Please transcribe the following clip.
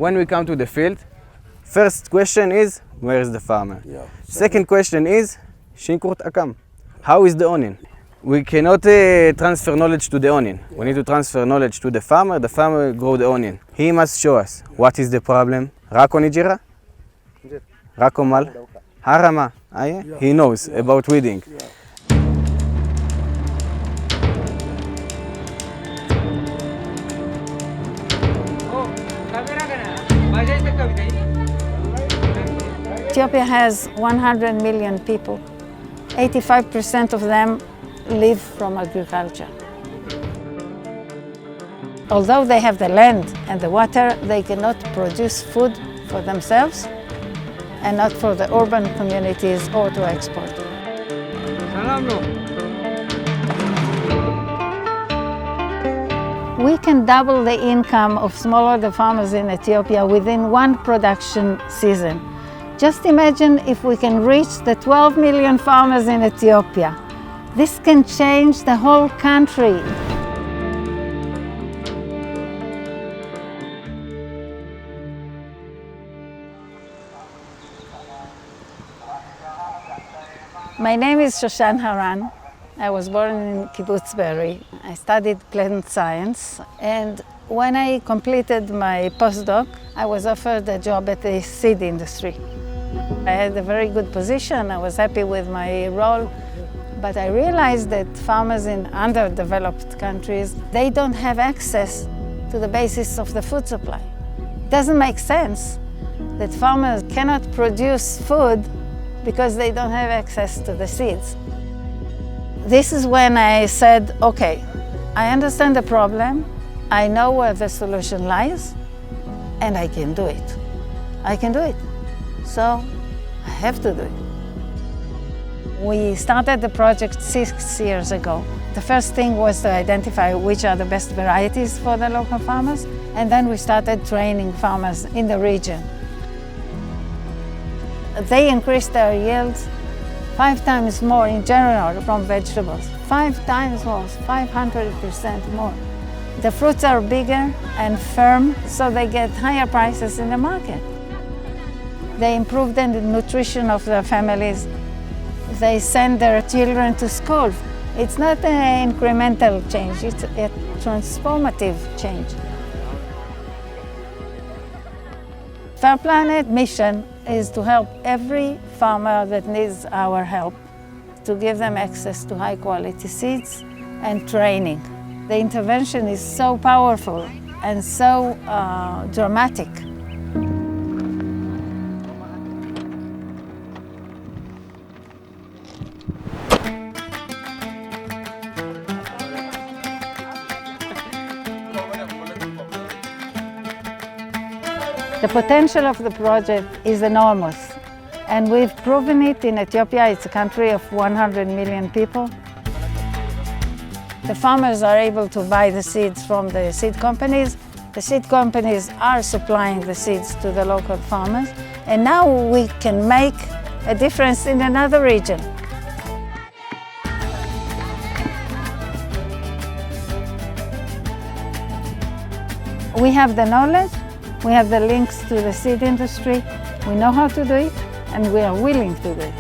when we come to the field, first question is, where is the farmer? Yeah. Second question is, shinkurt akam. How is the onion? We cannot transfer knowledge to the onion. We need to transfer knowledge to the farmer grow the onion. He must show us what is the problem. Rako nijira? Rako mal? Harama. He knows about weeding. Ethiopia has 100 million people. 85% of them live from agriculture. Although they have the land and the water, they cannot produce food for themselves and not for the urban communities or to export. We can double the income of smallholder farmers in Ethiopia within one production season. Just imagine if we can reach the 12 million farmers in Ethiopia. This can change the whole country. My name is Shoshan Haran. I was born in Kibbutz Be'eri. I studied plant science, and when I completed my postdoc, I was offered a job at the seed industry. I had a very good position. I was happy with my role, but I realized that farmers in underdeveloped countries, they don't have access to the basis of the food supply. It doesn't make sense that farmers cannot produce food because they don't have access to the seeds. This is when I said, okay, I understand the problem, I know where the solution lies, and I can do it. I can do it. So I have to do it. We started the project 6 years ago. The first thing was to identify which are the best varieties for the local farmers, and then we started training farmers in the region. They increased their yields 5 times more in general from vegetables. 5 times more, 500% more. The fruits are bigger and firm, so they get higher prices in the market. They improve the nutrition of their families. They send their children to school. It's not an incremental change, it's a transformative change. FairPlanet mission is to help every farmer that needs our help, to give them access to high quality seeds and training. The intervention is so powerful and so dramatic. The potential of the project is enormous, and we've proven it in Ethiopia. It's a country of 100 million people. The farmers are able to buy the seeds from the seed companies. The seed companies are supplying the seeds to the local farmers, and now we can make a difference in another region. We have the knowledge. We have the links to the seed industry. We know how to do it, and we are willing to do it.